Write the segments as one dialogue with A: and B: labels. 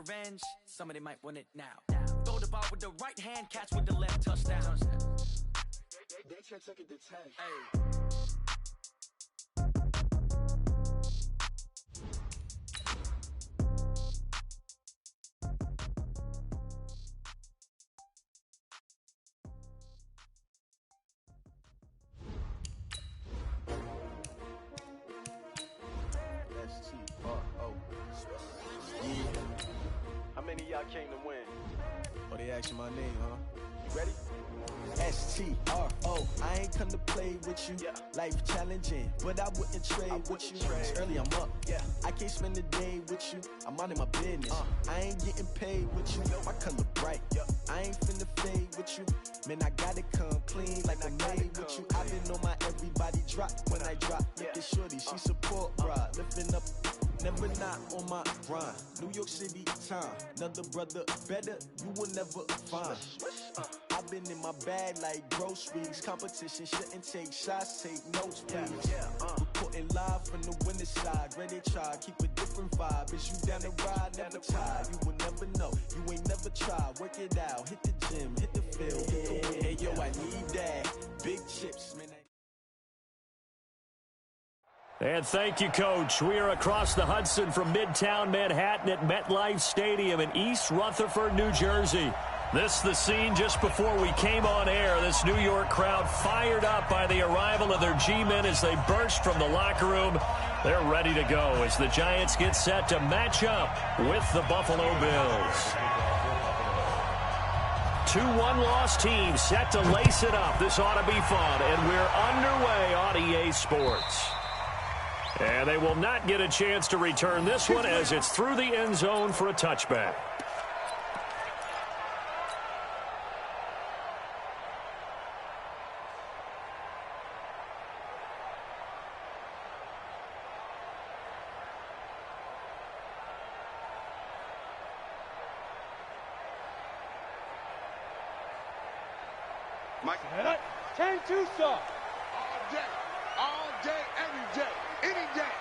A: revenge, somebody might win it now. Throw the ball with the right hand, catch with the left, touchdown.
B: They took it to 10.
A: Hey.
B: S-T-R-O. Yeah. How many of y'all came to win? Oh, they asking my name, huh? You ready? S-T-R-O. I ain't come to play with you. Yeah. Life challenging, but I wouldn't trade with you. It's early, I'm up. Yeah. I can't spend the day with you. I'm minding my business. I ain't getting paid with you. My color bright. Yeah. I ain't finna fade with you. Man, I gotta come clean like I'm made with you. I've been on my everybody drop when I drop. Look at shorty, she support ride. Lifting up, never not on my grind. New York City time. Another brother better, you will never find. I've been in my bag like groceries. Competition shouldn't take shots, take notes, please. Reporting live from the winning side. Ready to try, keep a different vibe. Is you down the ride, never tired. You will never know, you ain't never tried. Work it out, hit the gym, hit the field, hit the win. Hey yo, I need that. Big chips, man.
C: And thank you, Coach. We are across the Hudson from Midtown Manhattan at MetLife Stadium in East Rutherford, New Jersey. This is the scene just before we came on air. This New York crowd fired up by the arrival of their G-men as they burst from the locker room. They're ready to go as the Giants get set to match up with the Buffalo Bills. 2 one-loss teams set to lace it up. This ought to be fun, and we're underway on EA Sports. And they will not get a chance to return this one as it's through the end zone for a touchback.
B: Mike.
D: 10-2 soft.
B: All day, every day, any day.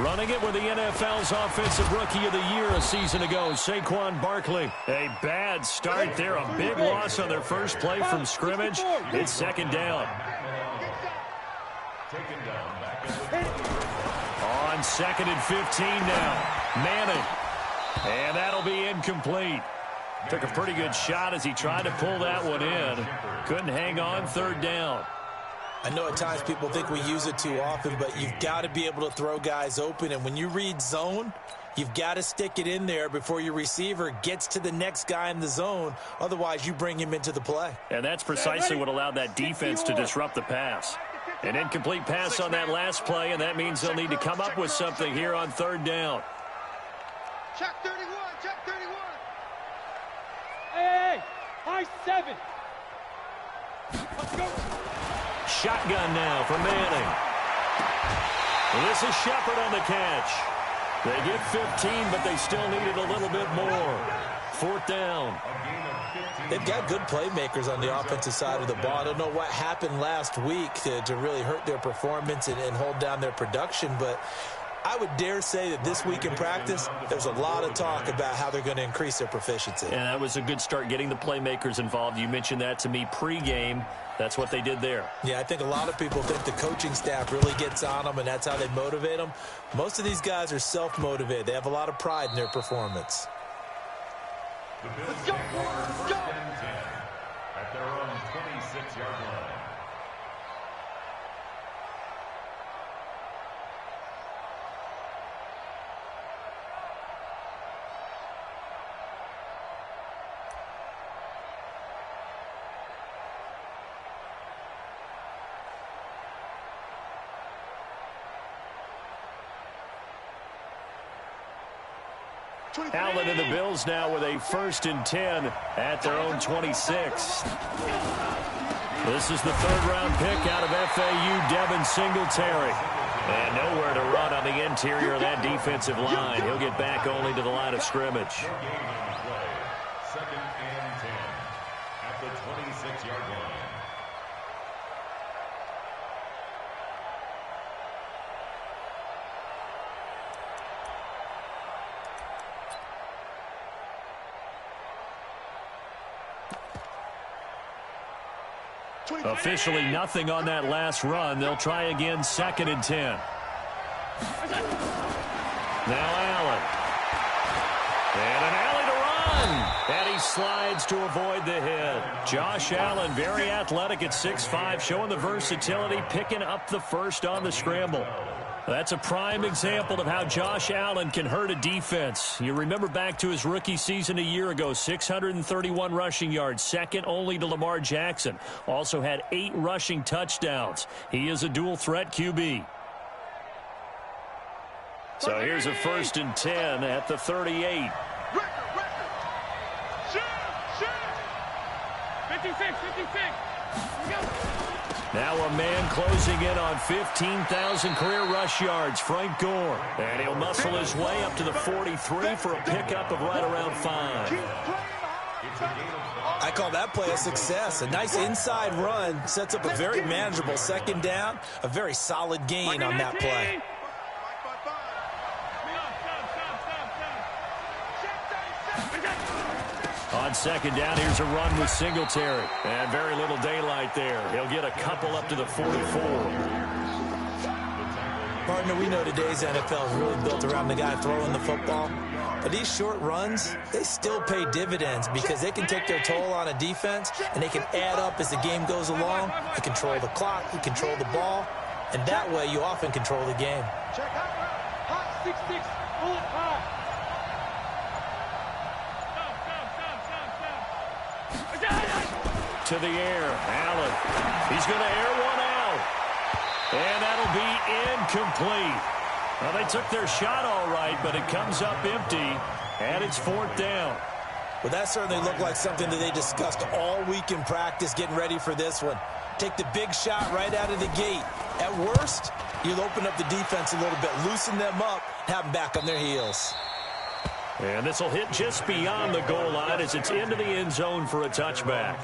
C: Running it with the NFL's Offensive Rookie of the Year a season ago, Saquon Barkley. A bad start there, a big loss on their first play from scrimmage. It's second down. On second and 15 now, Manning. And that'll be incomplete. Took a pretty good shot as he tried to pull that one in. Couldn't hang on, third down.
E: I know at times people think we use it too often, but you've got to be able to throw guys open. And when you read zone, you've got to stick it in there before your receiver gets to the next guy in the zone. Otherwise, you bring him into the play.
C: And that's precisely what allowed that defense to disrupt the pass. An incomplete pass on that last play, and that means they'll need to come up with something here on third down.
D: Check 31, check 31. Hey, high 7. Let's go.
C: Shotgun now for Manning. This is Shepard on the catch. They get 15, but they still needed a little bit more. Fourth down.
E: They've got good playmakers on the offensive side of the ball. I don't know what happened last week to really hurt their performance and hold down their production, but I would dare say that this week in practice, there's a lot of talk about how they're going to increase their proficiency.
C: And that was a good start getting the playmakers involved. You mentioned that to me pregame. That's what they did there.
E: Yeah, I think a lot of people think the coaching staff really gets on them, and that's how they motivate them. Most of these guys are self-motivated. They have a lot of pride in their performance.
D: Let's go! Let's go!
F: At their own 26-yard line.
C: Allen and the Bills now with a 1st and 10 at their own 26. This is the third-round pick out of FAU, Devin Singletary. And nowhere to run on the interior of that defensive line. He'll get back only to the line of scrimmage.
F: 2nd and 10 at the 26-yard line.
C: Officially nothing on that last run. They'll try again, 2nd and 10. Now Allen. And an alley to run. And he slides to avoid the hit. Josh Allen, very athletic at 6'5", showing the versatility, picking up the first on the scramble. That's a prime example of how Josh Allen can hurt a defense. You remember back to his rookie season a year ago, 631 rushing yards, second only to Lamar Jackson. Also had 8 rushing touchdowns. He is a dual-threat QB. So here's a 1st and 10 at the 38.
D: 56.
C: Now a man closing in on 15,000 career rush yards, Frank Gore. And he'll muscle his way up to the 43 for a pickup of right around 5.
E: I call that play a success. A nice inside run sets up a very manageable 2nd down, a very solid gain on that play.
C: On 2nd down, here's a run with Singletary. And very little daylight there. He'll get a couple up to the 44.
E: Partner, we know today's NFL is really built around the guy throwing the football. But these short runs, they still pay dividends because they can take their toll on a defense, and they can add up as the game goes along. You control the clock, you control the ball, and that way you often control the game.
D: Check out. Hot 6-6. Pull it high.
C: To the air, Allen. He's going to air one out. And that'll be incomplete. Well, they took their shot all right, but it comes up empty, and it's 4th down.
E: Well, that certainly looked like something that they discussed all week in practice, getting ready for this one. Take the big shot right out of the gate. At worst, you'll open up the defense a little bit, loosen them up, have them back on their heels.
C: And this will hit just beyond the goal line as it's into the end zone for a touchback.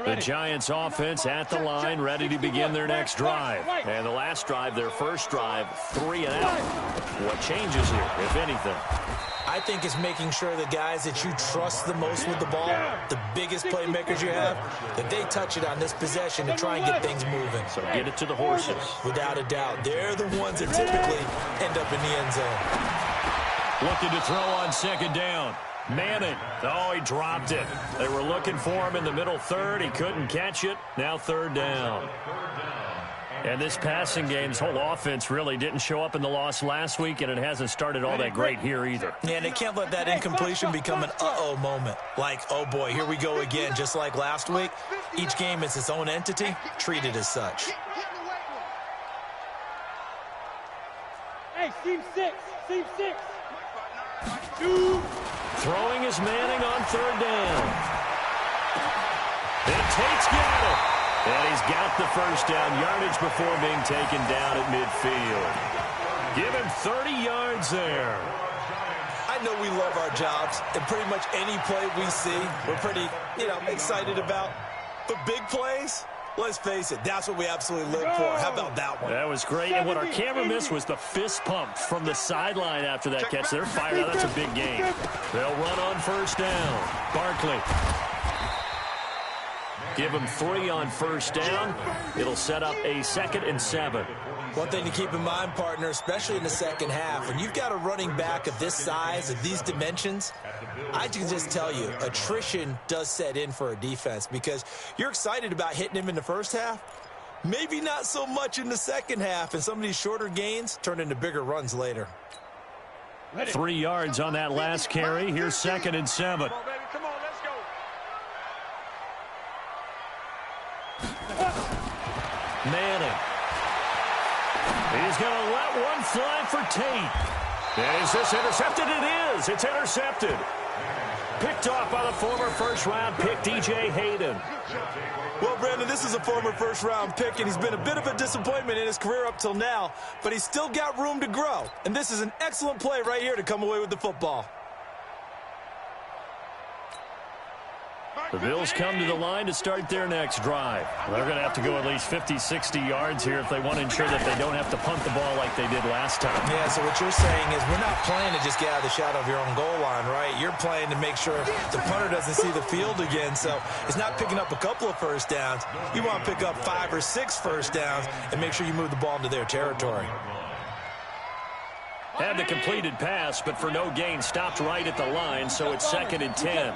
C: The Giants offense at the line, ready to begin their next drive. And the last drive, their first drive, 3 and out. What changes here, if anything?
E: I think it's making sure the guys that you trust the most with the ball, the biggest playmakers you have, that they touch it on this possession to try and get things moving.
C: So get it to the horses.
E: Without a doubt, they're the ones that typically end up in the end zone.
C: Looking to throw on 2nd down. Manning. Oh, he dropped it. They were looking for him in the middle 3rd. He couldn't catch it. Now 3rd down. And this passing game's whole offense really didn't show up in the loss last week, and it hasn't started all that great here either.
E: Yeah, and they can't let that incompletion become an uh-oh moment. Like, oh boy, here we go again, just like last week. Each game is its own entity, treated as such.
D: Hey, seam 6.
C: Throwing is Manning on 3rd down. And Tate's got it. And he's got the first down yardage before being taken down at midfield. Give him 30 yards there.
E: I know we love our jobs, and pretty much any play we see, we're pretty, excited about. But big plays, let's face it, that's what we absolutely live for. How about that one?
C: That was great. And what our camera missed was the fist pump from the sideline after that catch. They're fired out. That's a big game. They'll run on 1st down. Barkley. Give them 3 on 1st down. It'll set up a 2nd and 7.
E: One thing to keep in mind, partner, especially in the second half, when you've got a running back of this size, of these dimensions, I can just tell you, attrition does set in for a defense because you're excited about hitting him in the first half. Maybe not so much in the second half, and some of these shorter gains turn into bigger runs later.
C: 3 yards on that last carry. Here's 2nd and 7.
D: Come on, let's go.
C: Manning. He's going to let one fly for Tate. And is this intercepted? It is. It's intercepted. Picked off by the former first-round pick, DJ Hayden.
E: Well, Brandon, this is a former first-round pick, and he's been a bit of a disappointment in his career up till now, but he's still got room to grow. And this is an excellent play right here to come away with the football.
C: The Bills come to the line to start their next drive. They're going to have to go at least 50, 60 yards here if they want to ensure that they don't have to punt the ball like they did last time.
E: Yeah, so what you're saying is we're not playing to just get out of the shadow of your own goal line, right? You're playing to make sure the punter doesn't see the field again. So it's not picking up a couple of first downs. You want to pick up 5 or 6 first downs and make sure you move the ball into their territory.
C: Had the completed pass, but for no gain, stopped right at the line, so it's 2nd and 10.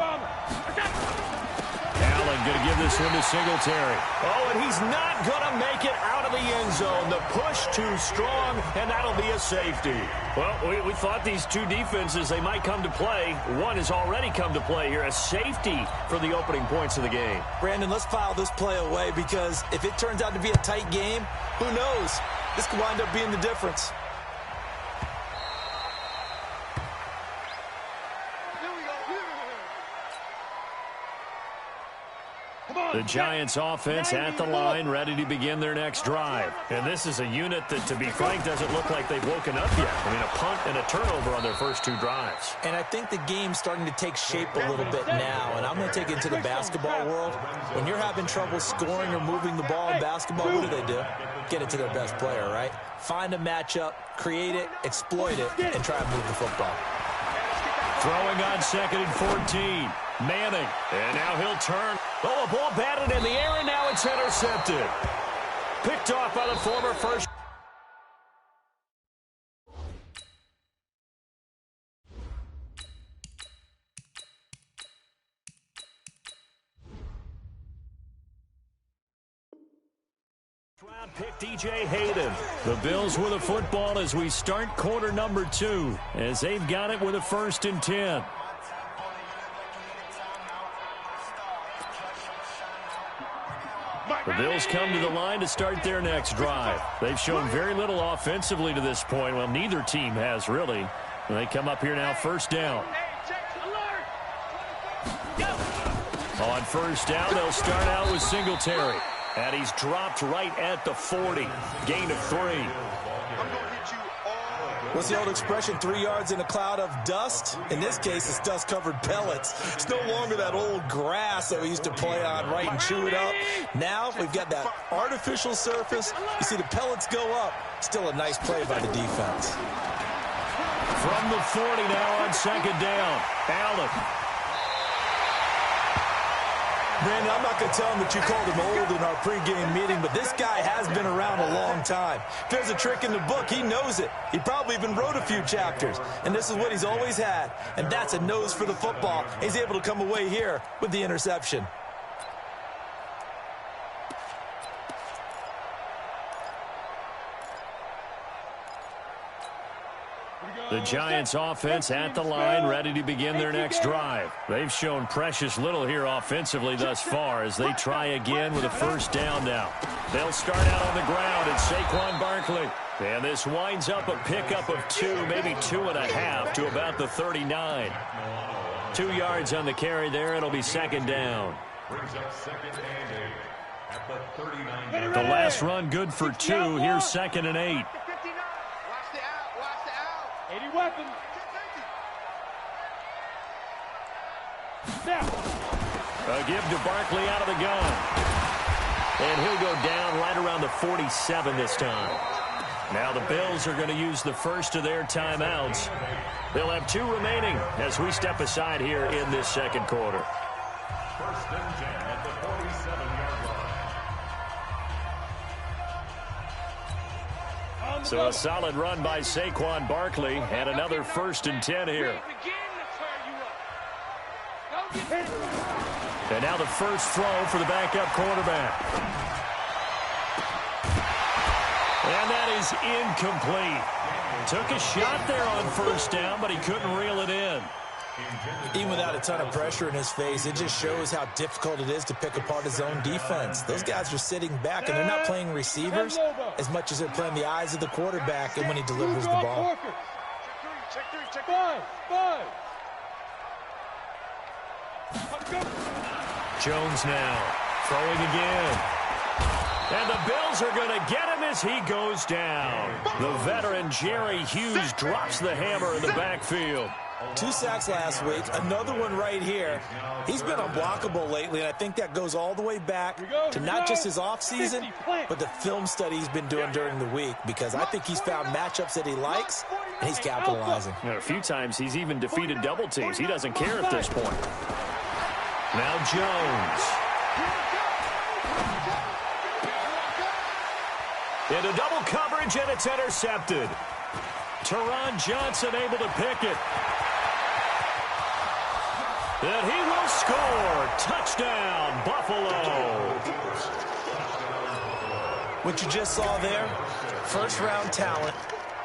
C: Allen going to give this one to Singletary. Oh, and he's not going to make it out of the end zone. The push too strong, and that'll be a safety. Well, we thought these two defenses, they might come to play. One has already come to play here, a safety for the opening points of the game.
E: Brandon, let's file this play away because if it turns out to be a tight game, who knows? This could wind up being the difference.
C: The Giants offense at the line, ready to begin their next drive. And this is a unit that, to be frank, doesn't look like they've woken up yet. I mean, a punt and a turnover on their first 2 drives.
E: And I think the game's starting to take shape a little bit now. And I'm going to take it to the basketball world. When you're having trouble scoring or moving the ball in basketball, what do? Get it to their best player, right? Find a matchup, create it, exploit it, and try and move the football.
C: Throwing on 2nd and 14. Manning, and now he'll turn. Oh, a ball batted in the air, and now it's intercepted. Picked off by the former first. Round pick DJ Hayden. The Bills with a football as we start quarter number 2, as they've got it with a 1st and 10. The Bills come to the line to start their next drive. They've shown very little offensively to this point. Well, neither team has, really. And they come up here now, 1st down. On 1st down, they'll start out with Singletary. And he's dropped right at the 40. Gain of 3.
E: What's the old expression, 3 yards in a cloud of dust? In this case, it's dust-covered pellets. It's no longer that old grass that we used to play on, right, and chew it up. Now we've got that artificial surface. You see the pellets go up. Still a nice play by the defense.
C: From the 40 now on 2nd down. Allen.
E: Brandon, I'm not going to tell him that you called him old in our pregame meeting, but this guy has been around a long time. If there's a trick in the book, he knows it. He probably even wrote a few chapters, and this is what he's always had, and that's a nose for the football. He's able to come away here with the interception.
C: The Giants offense at the line, ready to begin their next drive. They've shown precious little here offensively thus far as they try again with a 1st down now. They'll start out on the ground at Saquon Barkley. And this winds up a pickup of 2, maybe 2.5 to about the 39. 2 yards on the carry there. It'll be 2nd down. The last run good for 2. Here's 2nd and 8.
D: 80 weapons.
C: A give to Barkley out of the gun. And he'll go down right around the 47 this time. Now the Bills are going to use the first of their timeouts. They'll have 2 remaining as we step aside here in this 2nd quarter.
F: 1st and 10 at the 47-yard line.
C: So a solid run by Saquon Barkley and another 1st and 10 here. And now the first throw for the backup quarterback. And that is incomplete. Took a shot there on 1st down, but he couldn't reel it in.
E: Even without a ton of pressure in his face, it just shows how difficult it is to pick apart his own defense. Those guys are sitting back, and they're not playing receivers as much as they're playing the eyes of the quarterback and when he delivers the ball.
C: Jones now throwing again. And the Bills are going to get him as he goes down. The veteran Jerry Hughes drops the hammer in the backfield.
E: 2 sacks last week, another one right here. He's been unblockable lately, and I think that goes all the way back to not just his offseason, but the film study he's been doing during the week, because I think he's found matchups that he likes, and he's capitalizing.
C: And a few times he's even defeated double teams. He doesn't care at this point. Now Jones. Into double coverage, and it's intercepted. Teron Johnson able to pick it. And he will score. Touchdown, Buffalo.
E: What you just saw there, first-round talent,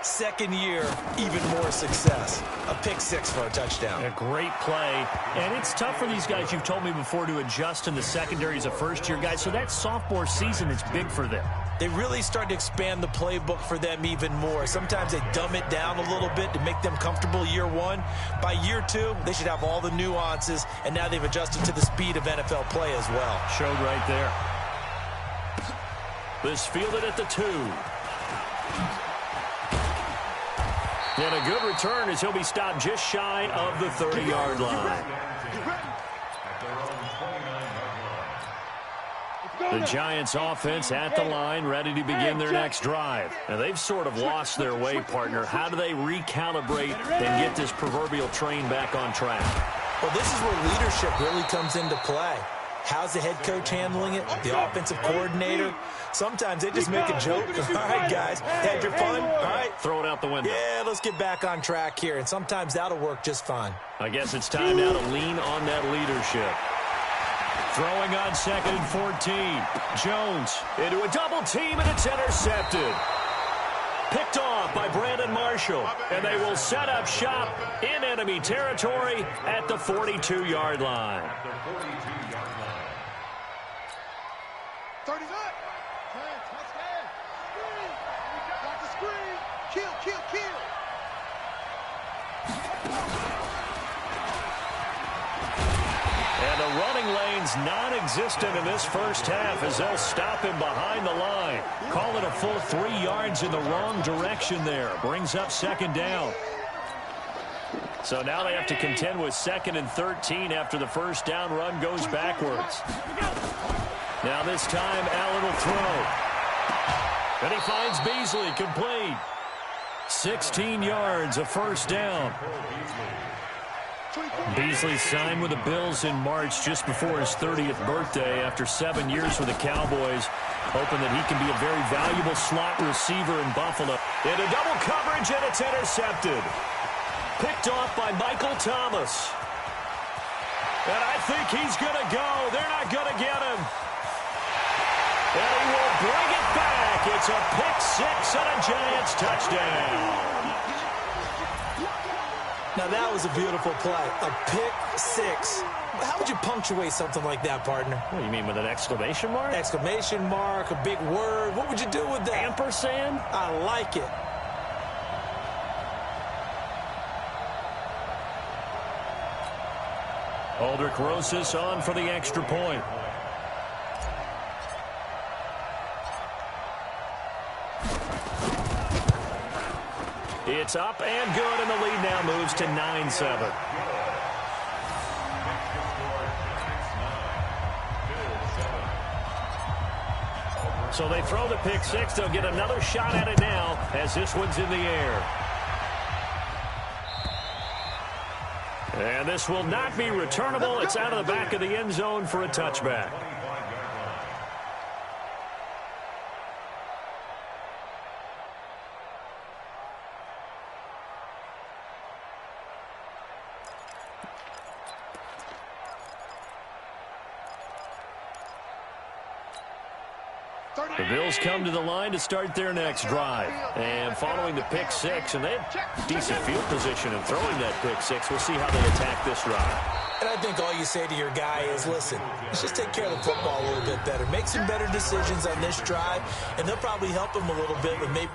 E: second year, even more success. A pick six for a touchdown.
C: A great play. And it's tough for these guys, you've told me before, to adjust in the secondary as a first-year guy. So that sophomore season is big for them.
E: They really start to expand the playbook for them even more. Sometimes they dumb it down a little bit to make them comfortable year one. By year two, they should have all the nuances, and now they've adjusted to the speed of NFL play as well.
C: Showed right there. This fielded at the 2. And a good return as he'll be stopped just shy of the 30-yard line. The Giants offense at the line, ready to begin their next drive. And they've sort of lost their way, partner. How do they recalibrate and get this proverbial train back on track?
E: Well, this is where leadership really comes into play. How's the head coach handling it? The offensive coordinator? Sometimes they just make a joke. All right, guys, had your fun? All right.
C: Throw it out the window.
E: Yeah, let's get back on track here. And sometimes that'll work just fine.
C: I guess it's time now to lean on that leadership. Throwing on 2nd and 14. Jones into a double team, and it's intercepted. Picked off by Brandon Marshall, and they will set up shop in enemy territory at the 42-yard line.
D: 30's up. Touchdown. Screen. Got the screen. Kill, kill, kill.
C: And the running lane's non-existent in this first half as they'll stop him behind the line. Call it a full 3 yards in the wrong direction there. Brings up 2nd down. So now they have to contend with 2nd and 13 after the first down run goes backwards. Now this time, Allen will throw. And he finds Beasley complete. 16 yards, a first down. Beasley signed with the Bills in March just before his 30th birthday after 7 years with the Cowboys, hoping that he can be a very valuable slot receiver in Buffalo. Into double coverage, and it's intercepted. Picked off by Michael Thomas. And I think he's going to go. They're not going to get him. And he will bring it back. It's a pick six and a Giants touchdown.
E: Now, that was a beautiful play. A pick six. How would you punctuate something like that, partner?
C: What do you mean, with an exclamation mark?
E: Exclamation mark, a big word. What would you do with that?
C: Ampersand?
E: I like it.
C: Aldrich Rosas on for the extra point. It's up and good, and the lead now moves to 9-7. So they throw the pick six. They'll get another shot at it now as this one's in the air. And this will not be returnable. It's out of the back of the end zone for a touchback. The Bills come to the line to start their next drive. And following the pick six, and they have decent field position in throwing that pick six. We'll see how they attack this drive.
E: And I think all you say to your guy is, listen, let's just take care of the football a little bit better. Make some better decisions on this drive, and they'll probably help him a little bit with maybe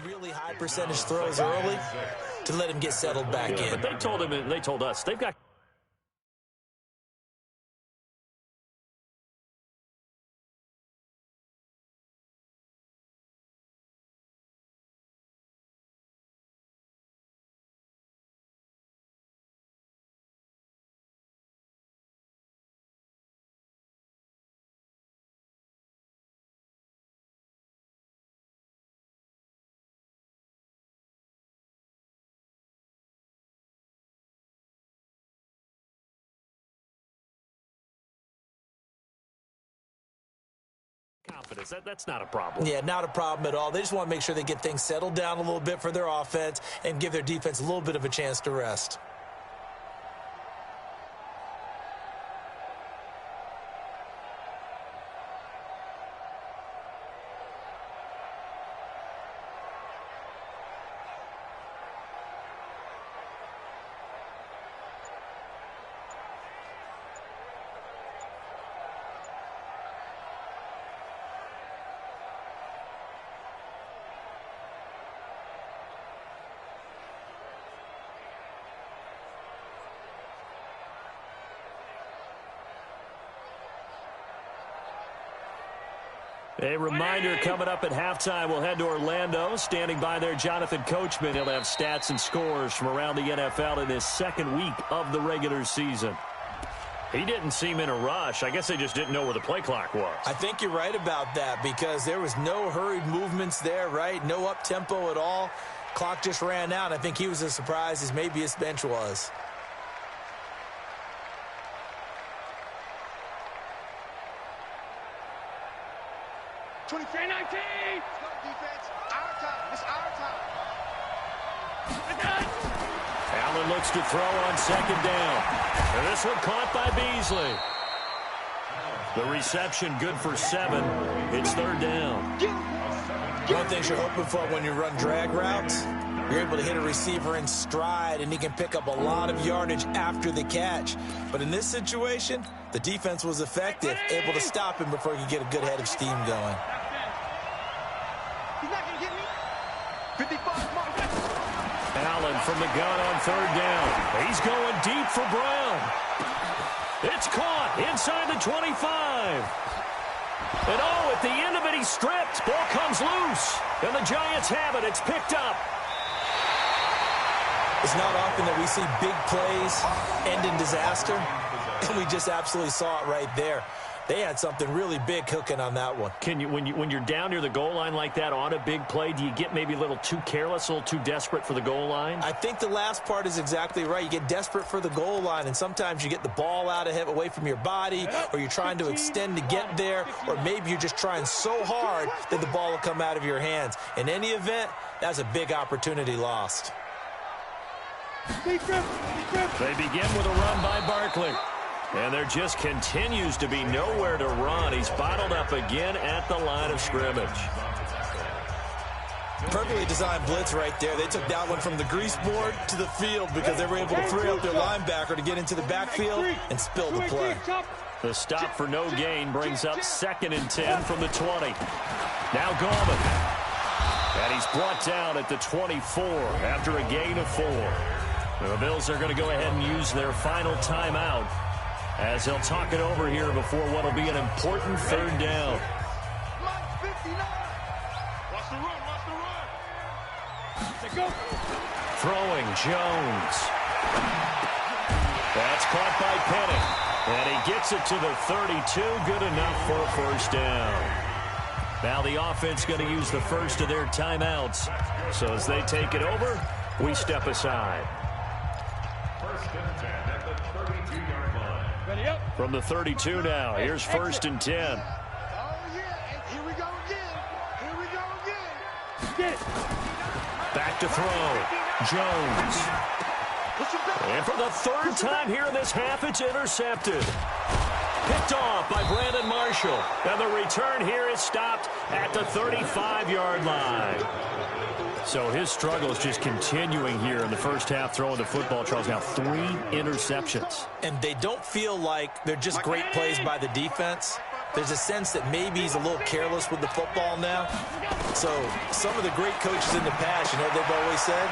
E: really high percentage throws early to let him get settled back in.
C: But they told us they've got confidence. That's not a problem.
E: Yeah, not a problem at all. They just want to make sure they get things settled down a little bit for their offense and give their defense a little bit of a chance to rest.
C: A reminder coming up at halftime, we'll head to Orlando. Standing by there, Jonathan Coachman. He'll have stats and scores from around the NFL in his second week of the regular season. He didn't seem in a rush. I guess they just didn't know where the play clock was.
E: I think you're right about that because there was no hurried movements there, right? No up-tempo at all. Clock just ran out. I think he was as surprised as maybe his bench was.
C: Allen looks to throw on second down. And this one caught by Beasley. The reception good for 7. It's third down.
E: One thing you're hoping for when you run drag routes, you're able to hit a receiver in stride, and he can pick up a lot of yardage after the catch. But in this situation, the defense was effective, able to stop him before he could get a good head of steam going.
C: Allen from the gun on third down. He's going deep for Brown. It's caught inside the 25. And at the end of it, he's stripped. Ball comes loose. And the Giants have it. It's picked up.
E: It's not often that we see big plays end in disaster. And we just absolutely saw it right there. They had something really big cooking on that one.
C: Can you, when you're down near the goal line like that on a big play, do you get maybe a little too careless, a little too desperate for the goal line?
E: I think the last part is exactly right. You get desperate for the goal line, and sometimes you get the ball out of him, away from your body, or you're trying to extend to get there, or maybe you're just trying so hard that the ball will come out of your hands. In any event, that's a big opportunity lost.
C: They begin with a run by Barkley. And there just continues to be nowhere to run. He's bottled up again at the line of scrimmage.
E: Perfectly designed blitz right there. They took that one from the grease board to the field because they were able to free up their linebacker to get into the backfield and spill the play.
C: The stop for no gain brings up 2nd and 10 from the 20. Now Gallman. And he's brought down at the 24 after a gain of 4. The Bills are going to go ahead and use their final timeout as they'll talk it over here before what will be an important third down. Throwing Jones. That's caught by Penning. And he gets it to the 32. Good enough for a first down. Now the offense going to use the first of their timeouts. So as they take it over, we step aside. From the 32 now, here's 1st and 10.
D: Oh, yeah. Here we go again. Here we go again.
C: Back to throw. Jones. And for the 3rd time here in this half, it's intercepted. Picked off by Brandon Marshall. And the return here is stopped at the 35-yard line. So his struggle is just continuing here in the first half, throwing the football. Charles, now 3 interceptions.
E: And they don't feel like they're just great plays by the defense. there's a sense that maybe he's a little careless with the football now. So some of the great coaches in the past, you know what they've always said?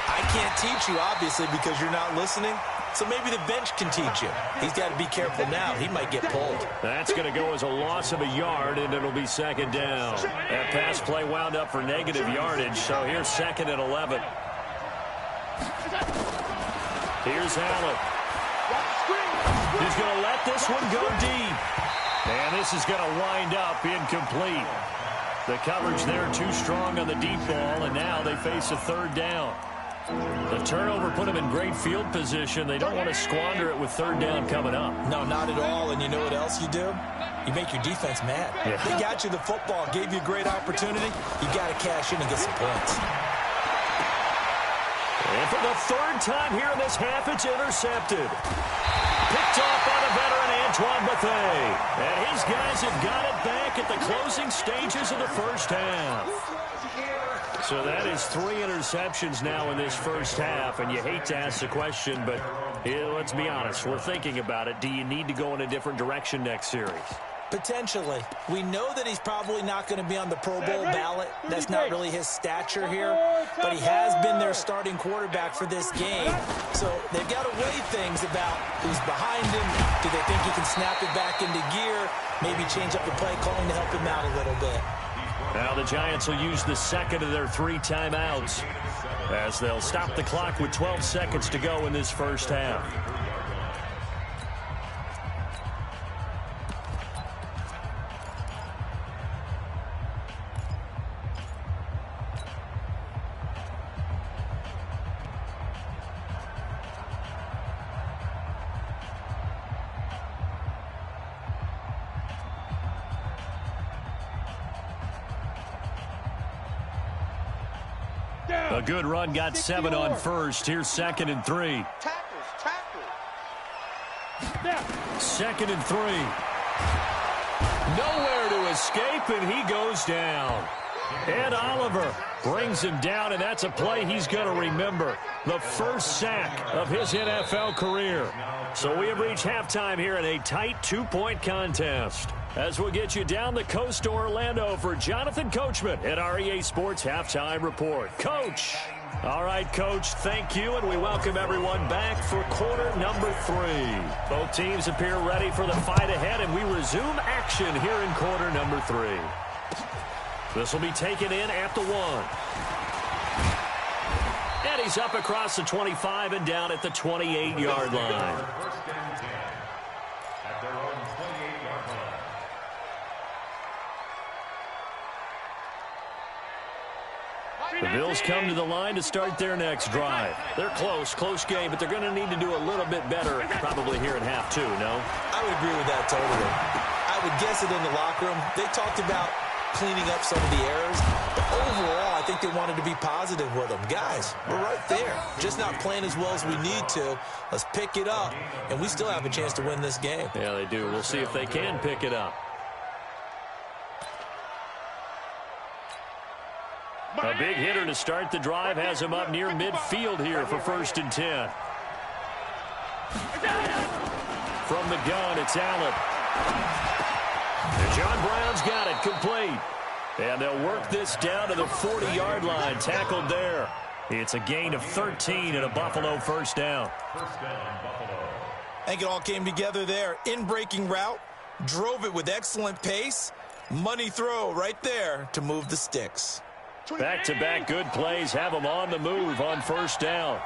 E: I can't teach you, obviously, because you're not listening. So maybe the bench can teach you. He's got to be careful now. He might get pulled.
C: That's going to go as a loss of a yard, and it'll be second down. That pass play wound up for negative yardage, so here's second and 11. Here's Allen. He's going to let this one go deep. And this is going to wind up incomplete. The coverage there too strong on the deep ball, and now they face a third down. The turnover put them in great field position. They don't want to squander it with third down coming up.
E: No, not at all. And you know what else you do? You make your defense mad.
C: Yeah.
E: They got you the football, gave you a great opportunity. You got to cash in and get some points.
C: And for the third time here in this half, it's intercepted. Picked off by the veteran Antoine Bethea. And his guys have got it back at the closing stages of the first half. So that is 3 interceptions now in this first half, and you hate to ask the question, but let's be honest, we're thinking about it. Do you need to go in a different direction next series?
E: Potentially. We know that he's probably not going to be on the Pro Bowl ballot. That's not really his stature here, but he has been their starting quarterback for this game. So they've got to weigh things about who's behind him. Do they think he can snap it back into gear? Maybe change up the play calling to help him out a little bit.
C: Now the Giants will use the second of their 3 timeouts as they'll stop the clock with 12 seconds to go in this first half. A good run, got 7 on first. Here's second and 3. Second and 3. Nowhere to escape, and he goes down. Ed Oliver brings him down, and that's a play he's going to remember. The first sack of his NFL career. So we have reached halftime here in a tight 2-point contest. As we'll get you down the coast to Orlando for Jonathan Coachman at our EA Sports Halftime Report. Coach. All right, Coach, thank you, and we welcome everyone back for quarter number 3. Both teams appear ready for the fight ahead, and we resume action here in quarter number 3. This will be taken in at the 1. And he's up across the 25 and down at the 28-yard line. The Bills come to the line to start their next drive. They're close game, but they're going to need to do a little bit better probably here in half 2, no?
E: I would agree with that totally. I would guess it in the locker room. They talked about cleaning up some of the errors, but overall, I think they wanted to be positive with them. Guys, we're right there. Just not playing as well as we need to. Let's pick it up, and we still have a chance to win this game.
C: Yeah, they do. We'll see if they can pick it up. A big hitter to start the drive has him up near midfield here for 1st and 10. From the gun, it's Allen. And John Brown's got it complete. And they'll work this down to the 40-yard line. Tackled there. It's a gain of 13 and a Buffalo first down.
E: I think it all came together there. In-breaking route. Drove it with excellent pace. Money throw right there to move the sticks.
C: Back-to-back good plays have them on the move on first down.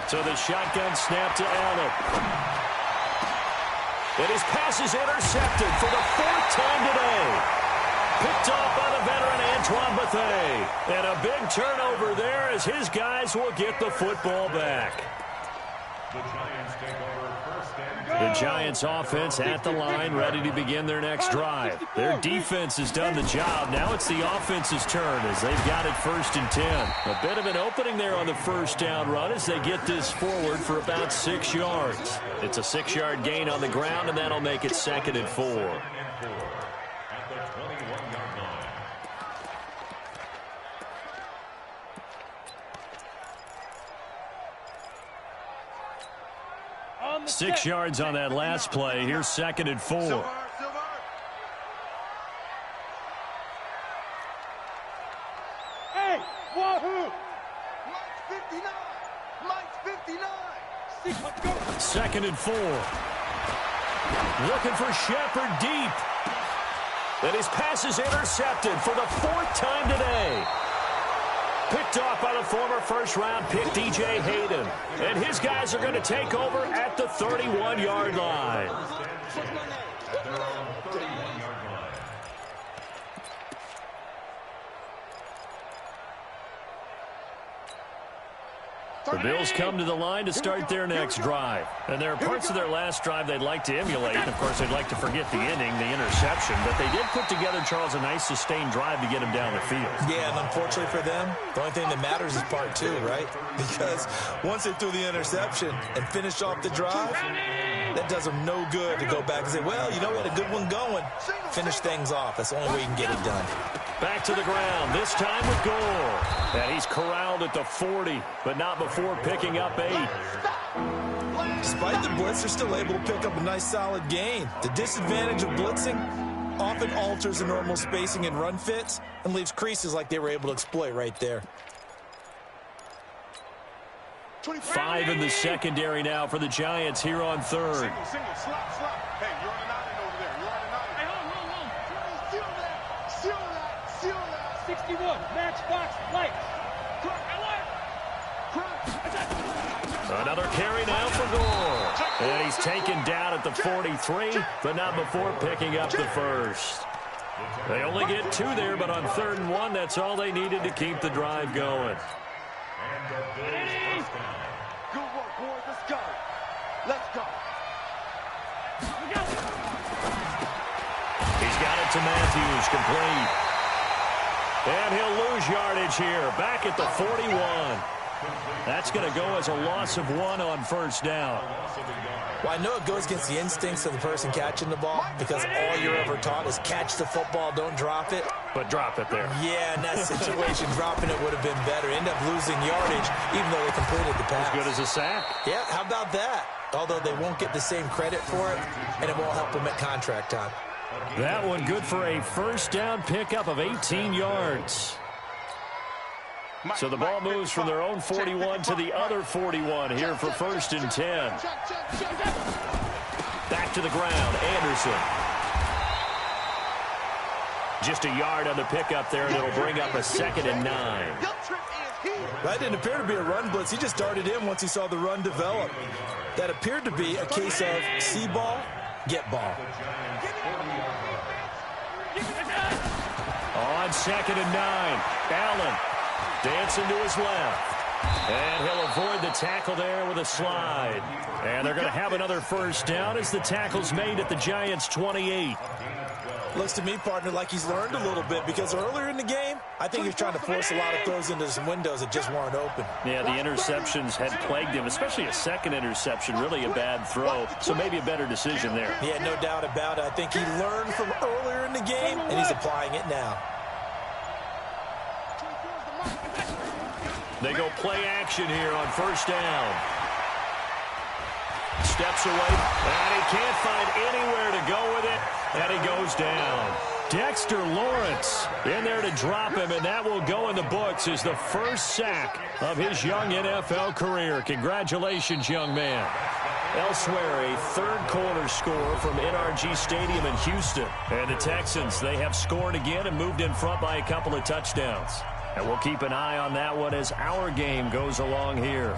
C: So the shotgun snap to Allen. And his pass is intercepted for the 4th time today. Picked off by the veteran Antoine Bethea. And a big turnover there as his guys will get the football back. The Giants offense at the line, ready to begin their next drive. Their defense has done the job. Now it's the offense's turn as they've got it 1st and 10. A bit of an opening there on the first down run as they get this forward for about 6 yards. It's a 6-yard gain on the ground, and that'll make it 2nd and 4. 6 yards on that last play. Here's 2nd and 4.
D: Hey, wahoo! Mike's 59. Mike's 59. Let's go.
C: 2nd and 4. Looking for Shepard deep. And his pass is intercepted for the 4th time today. Picked off by the former first-round pick, D.J. Hayden. And his guys are going to take over at the 31-yard line. The Bills come to the line to start their next drive. And there are parts of their last drive they'd like to emulate. And, of course, they'd like to forget the inning, the interception. But they did put together, Charles, a nice sustained drive to get him down the field.
E: Yeah, and unfortunately for them, the only thing that matters is part 2, right? Because once they threw the interception and finished off the drive, that does them no good to go back and say, well, you know, we had a good one going. Finish things off. That's the only way you can get it done.
C: Back to the ground, this time with Gore. And he's corralled at the 40, but not before picking up 8.
E: Despite the blitz, they're still able to pick up a nice solid gain. The disadvantage of blitzing often alters the normal spacing and run fits and leaves creases like they were able to exploit right there.
C: 5 in the secondary now for the Giants here on 3rd.
D: Single, slap. Hey, you're on an island over there. You're on an island. Hey, hold. Seal that.
G: 61, matchbox, light.
C: Another carry now for Gore. And he's taken down at the 43, but not before picking up the 1st. They only get 2 there, but on 3rd and 1, that's all they needed to keep the drive going.
D: Good work, boys. Let's go.
C: He's got it to Matthews, complete. And he'll lose yardage here, back at the 41. That's going to go as a loss of 1 on 1st down.
E: Well, I know it goes against the instincts of the person catching the ball because all you're ever taught is catch the football, don't drop it.
C: But drop it there.
E: Yeah, in that situation, dropping it would have been better. End up losing yardage, even though they completed the pass.
C: As good as a sack.
E: Yeah, how about that? Although they won't get the same credit for it, and it won't help them at contract time.
C: That one good for a 1st down pickup of 18 yards. So the ball moves from their own 41 to the other 41 here for 1st and 10. Back to the ground, Anderson. Just a yard on the pickup there, and it'll bring up a 2nd and 9.
E: That didn't appear to be a run blitz. He just darted in once he saw the run develop. That appeared to be a case of see ball, get ball.
C: On 2nd and 9, Allen dancing to his left. And he'll avoid the tackle there with a slide. And they're going to have another 1st down as the tackle's made at the Giants' 28.
E: Looks to me, partner, like he's learned a little bit because earlier in the game, I think he was trying to force a lot of throws into some windows that just weren't open.
C: Yeah, the interceptions had plagued him, especially a 2nd interception, really a bad throw. So maybe a better decision there.
E: Yeah, no doubt about it. I think he learned from earlier in the game, and he's applying it now.
C: They go play action here on 1st down. Steps away, and he can't find anywhere to go with it, and he goes down. Dexter Lawrence in there to drop him, and that will go in the books as the 1st sack of his young NFL career. Congratulations, young man. Elsewhere, a 3rd quarter score from NRG Stadium in Houston. And the Texans, they have scored again and moved in front by a couple of touchdowns. And we'll keep an eye on that one as our game goes along here.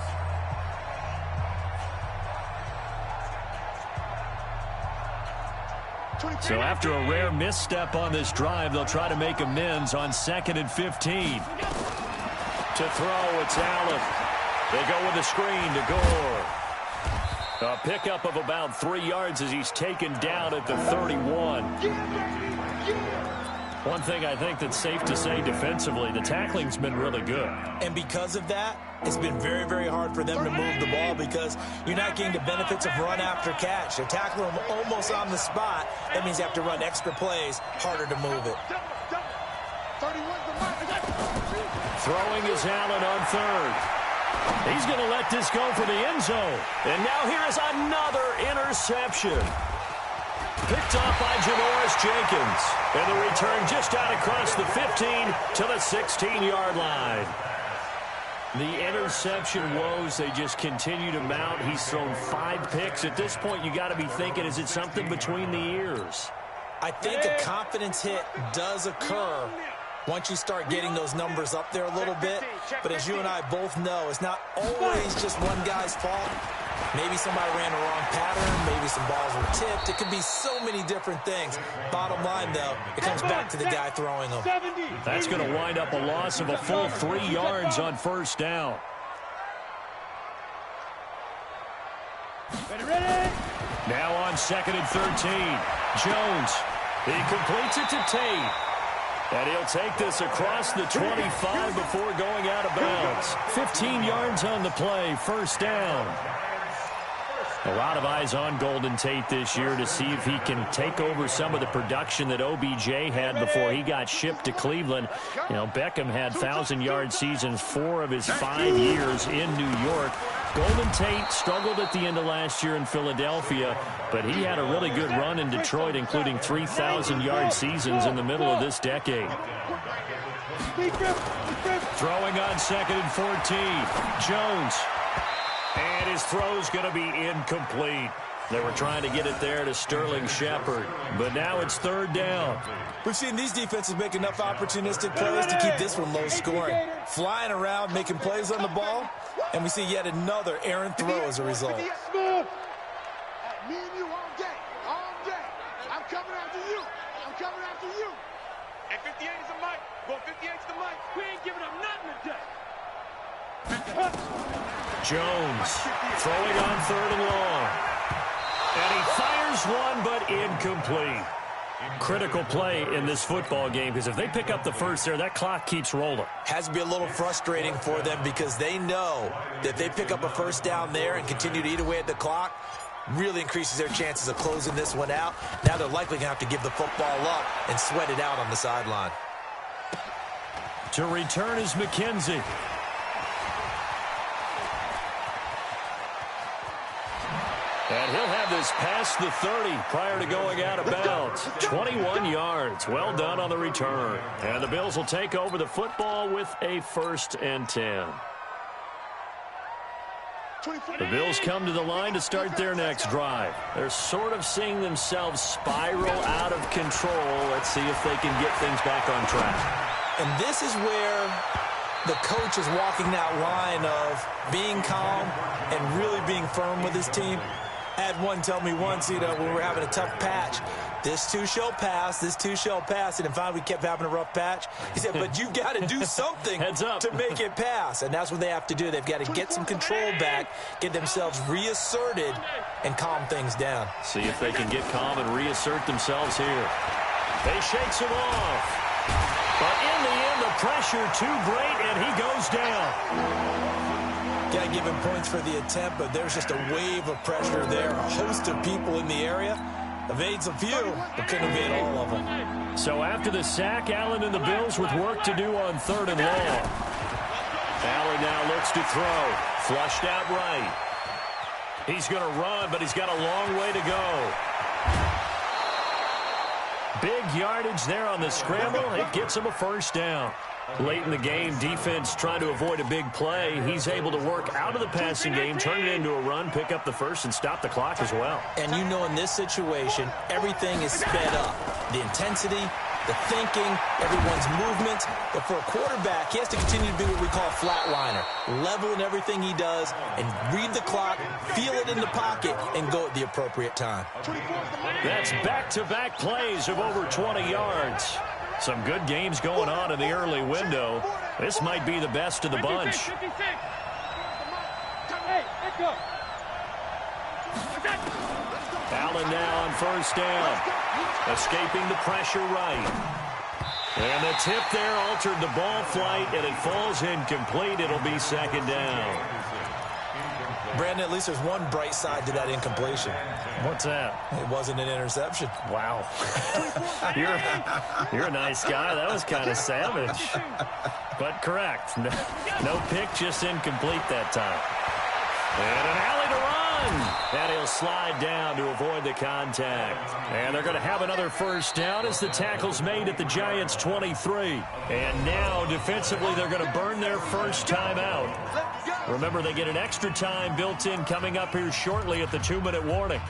C: So after a rare misstep on this drive, they'll try to make amends on 2nd and 15. To throw, it's Allen. They go with a screen to Gore. A pickup of about 3 yards as he's taken down at the 31. One thing I think that's safe to say defensively, the tackling's been really good.
E: And because of that, it's been very, very hard for them to move the ball because you're not getting the benefits of run after catch. They're tackling them almost on the spot. That means you have to run extra plays, harder to move it.
C: Throwing is Allen on 3rd. He's going to let this go for the end zone. And now here is another interception. Picked off by Janoris Jenkins. And the return just out across the 15 to the 16-yard line. The interception woes, they just continue to mount. He's thrown 5 picks. At this point, you got to be thinking, is it something between the ears?
E: I think a confidence hit does occur once you start getting those numbers up there a little bit. But as you and I both know, it's not always just one guy's fault. Maybe somebody ran the wrong pattern. Maybe some balls were tipped. It could be so many different things. Bottom line, though, it comes back to the guy throwing them.
C: That's going to wind up a loss of a full 3 yards on first down. Now on 2nd and 13. Jones. He completes it to Tate. And he'll take this across the 25 before going out of bounds. 15 yards on the play, first down. A lot of eyes on Golden Tate this year to see if he can take over some of the production that OBJ had before he got shipped to Cleveland. You know, Beckham had 1,000-yard seasons 4 of his 5 years in New York. Golden Tate struggled at the end of last year in Philadelphia, but he had a really good run in Detroit, including 3,000-yard seasons in the middle of this decade. Throwing on 2nd and 14. Jones. And his throw's going to be incomplete. They were trying to get it there to Sterling Shepard, but now it's 3rd down.
E: We've seen these defenses make enough opportunistic plays to keep this one low scoring. Flying around, making plays on the ball, and we see yet another errant throw as a result.
D: Me and you all day, all day. I'm coming after you. I'm coming after you. And 58 is the mic. Well, 58's the mic. We ain't giving up nothing today.
C: Jones throwing on 3rd and long. And he fires one, but incomplete. Critical play in this football game, because if they pick up the first there, that clock keeps rolling.
E: Has to be a little frustrating for them because they know that if they pick up a first down there and continue to eat away at the clock, really increases their chances of closing this one out. Now they're likely going to have to give the football up and sweat it out on the sideline.
C: To return is McKenzie. And he'll have this past the 30 prior to going out of bounds. 21 yards. Well done on the return. And the Bills will take over the football with a 1st and 10. The Bills come to the line to start their next drive. They're sort of seeing themselves spiral out of control. Let's see if they can get things back on track.
E: And this is where the coach is walking that line of being calm and really being firm with his team. I had one tell me once, when we were having a tough patch, this too shall pass, this too shall pass. And finally we kept having a rough patch. He said, but you've got to do something to make it pass. And that's what they have to do. They've got to get some control back, get themselves reasserted, and calm things down.
C: See if they can get calm and reassert themselves here. They shakes him off. But in the end, the pressure too great, and he goes down.
E: Got to give him points for the attempt, but there's just a wave of pressure there. A host of people in the area. Evades a few, but couldn't evade all of them.
C: So after the sack, Allen and the Bills with work to do on 3rd and long. Allen now looks to throw. Flushed out right. He's going to run, but he's got a long way to go. Big yardage there on the scramble. It gets him a 1st down. Late in the game, defense trying to avoid a big play. He's able to work out of the passing game, turn it into a run, pick up the 1st, and stop the clock as well.
E: And you know in this situation, everything is sped up. The intensity, the thinking, everyone's movement. But for a quarterback, he has to continue to be what we call a flatliner. Level in everything he does and read the clock, feel it in the pocket, and go at the appropriate time.
C: That's back-to-back plays of over 20 yards. Some good games going on in the early window. This might be the best of the bunch. Allen now on 1st down. Escaping the pressure right. And the tip there altered the ball flight, and it falls incomplete. It'll be 2nd down.
E: Brandon, at least there's one bright side to that incompletion.
C: What's that?
E: It wasn't an interception.
C: Wow. You're a nice guy. That was kind of savage. But correct. No pick, just incomplete that time. And an alley to run. And he'll slide down to avoid the contact. And they're going to have another first down as the tackle's made at the Giants' 23. And now, defensively, they're going to burn their first time out. Remember, they get an extra time built in coming up here shortly at the 2-minute warning.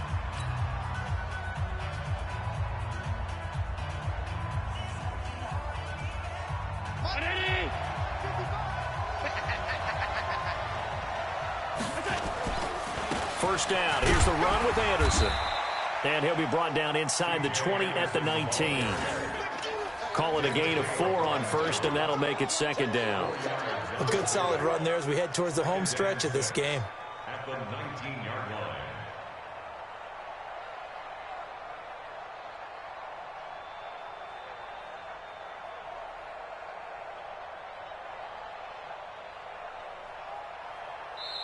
C: First down. Here's the run with Anderson. And he'll be brought down inside the 20 at the 19. Call it a gain of 4 on first, and that'll make it second down.
E: A good solid run there as we head towards the home stretch of this game.
F: At the 19-yard line.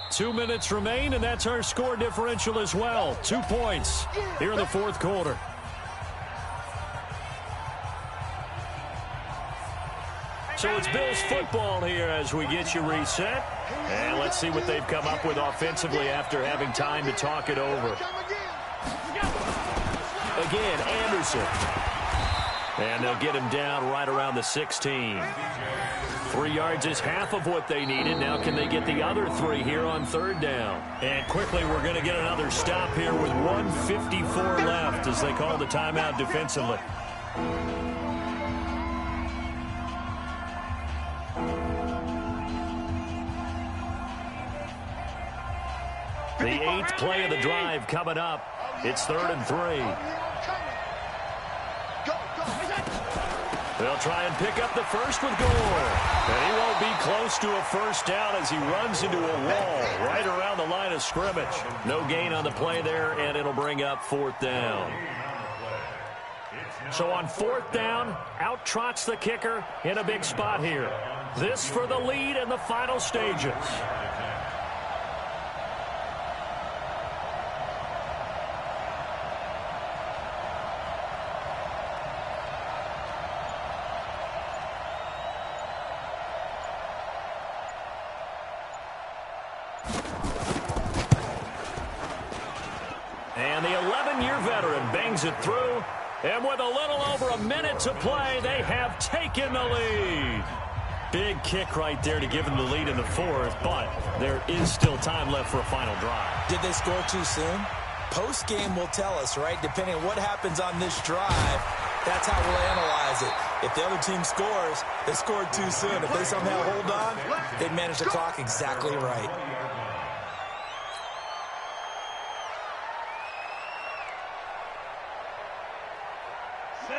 C: Two minutes remain, and that's our score differential as well. 2 points here in the fourth quarter. So it's Bills football here as we get you reset. And let's see what they've come up with offensively after having time to talk it over. Again, Anderson. And they'll get him down right around the 16. 3 yards is half of what they needed. Now can they get the other 3 here on third down? And quickly we're going to get another stop here with 1:54 left as they call the timeout defensively. The 8th play of the drive coming up. It's 3rd and 3. They'll try and pick up the first with Gore. And he won't be close to a first down as he runs into a wall right around the line of scrimmage. No gain on the play there, and it'll bring up 4th down. So on 4th down, out trots the kicker in a big spot here. This for the lead in the final stages. And the 11-year veteran bangs it through. And with a little over a minute to play, they have taken the lead. Big kick right there to give them the lead in the 4th, but there is still time left for a final drive.
E: Did they score too soon? Post-game will tell us, right? Depending on what happens on this drive, that's how we'll analyze it. If the other team scores, they scored too soon. If they somehow hold on, they manage the clock exactly right.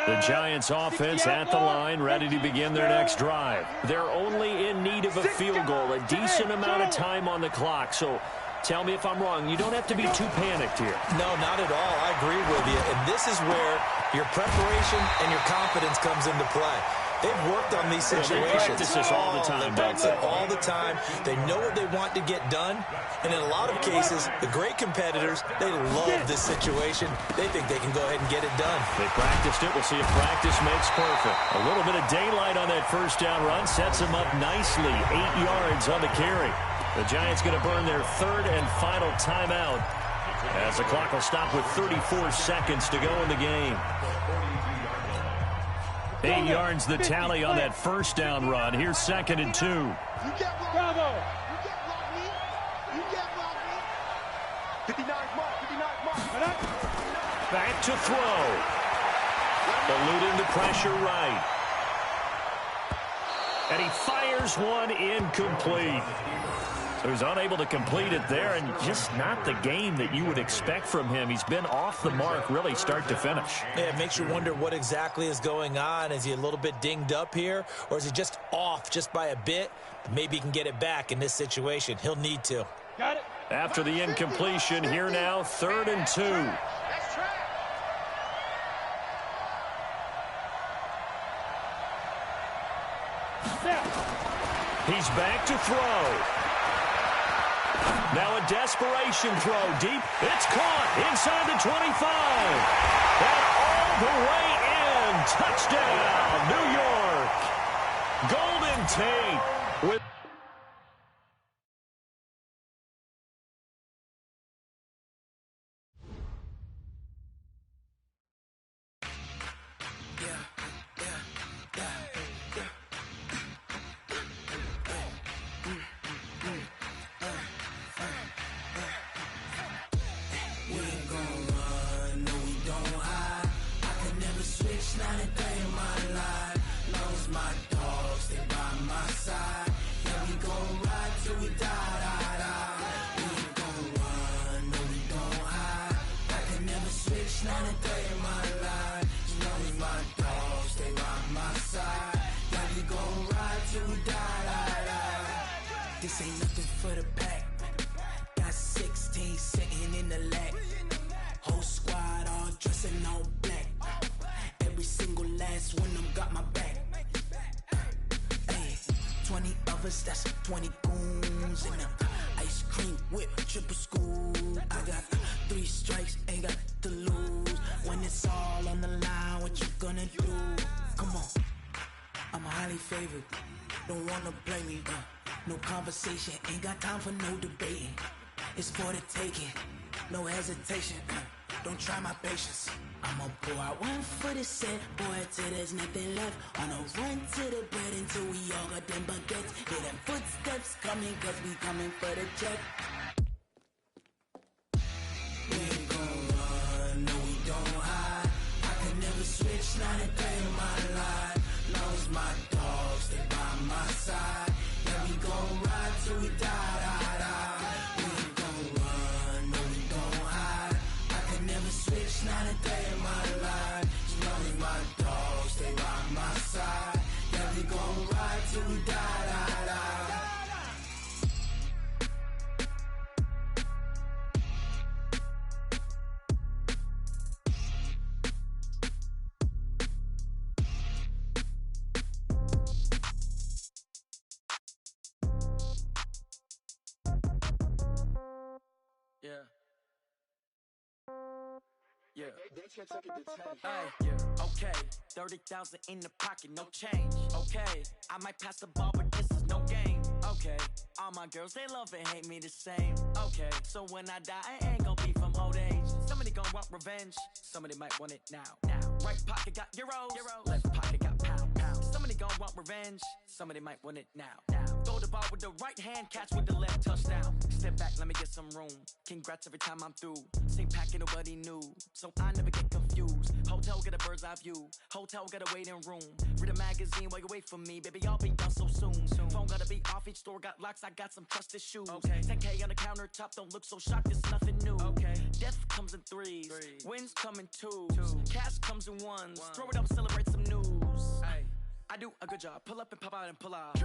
C: The Giants offense at the line, ready to begin their next drive. They're only in need of a field goal, a decent amount of time on the clock. So tell me if I'm wrong. You don't have to be too panicked here.
E: No, not at all. I agree with you. And this is where your preparation and your confidence comes into play. They've worked on these situations.
C: They practice this all the time.
E: They practice it all the time. They know what they want to get done. And in a lot of cases, the great competitors, they love this situation. They think they can go ahead and get it done.
C: They practiced it. We'll see if practice makes perfect. A little bit of daylight on that first down run sets them up nicely. 8 yards on the carry. The Giants going to burn their 3rd and final timeout as the clock will stop with 34 seconds to go in the game. 8 yards the tally on that first down run. Here's 2nd and 2.
D: You get blocked me. You get blocked me. 59 mark.
C: Back to throw. Eluding the pressure right. And he fires one incomplete. So he's unable to complete it there, and just not the game that you would expect from him. He's been off the mark really start to finish.
E: Yeah, it makes you wonder what exactly is going on. Is he a little bit dinged up here, or is he just off just by a bit? Maybe he can get it back in this situation. He'll need to.
G: Got it.
C: After the incompletion, here now, 3rd and 2. He's back to throw. Now a desperation throw deep. It's caught inside the 25. And all the way in. Touchdown, New York. Golden Tate with...
H: This ain't nothing for the pack. Got 16 sitting in the lag. Whole squad all dressing all black. Every single last one of them got my back. Hey, 20 of us, that's 20 goons in the ice cream whip, triple school. I got 3 strikes, ain't got to lose. When it's all on the line, what you gonna do? Come on, I'm highly favored. Don't wanna play me, no conversation, ain't got time for no debating. It's for the taking, no hesitation. Don't try my patience. I'ma pour out one for the set, boy, till there's nothing left. On a run to the bread until we all got them baguettes. Hear them footsteps coming, cause we coming for the check. We ain't gon' run, no we don't hide. I can never switch, not a day in my life. Long as my dogs stay by my side. Yeah, we gon' ride till we die. We ain't gon' run, no we don't hide. I can never switch, not a day in my life. As long as my dogs stay by my side. Yeah, we gon' ride till we die.
A: Okay, 30,000 in the pocket, no change. Okay, I might pass the ball, but this is no game. Okay, all my girls, they love and hate me the same. Okay, so when I die, I ain't gon' be from old age. Somebody gon' want revenge, somebody might want it now. Right pocket got euros, left pocket got pounds. Somebody gon' want revenge, somebody might want it now. Throw the ball with the right hand, catch with the left, touchdown. Step back, let me get some room. Congrats every time I'm through. Same packet, nobody knew, so I never get confused. Hotel get a bird's eye view, hotel get a waiting room. Read a magazine while you wait for me, baby, I'll be done so soon. Phone gotta be off, each store got locks, I got some trusted shoes. 10K on the countertop, don't look so shocked, it's nothing new. Death comes in threes, wins come in twos, cash comes in ones. Throw it up, celebrate some news. I do a good job, pull up and pop out and pull out.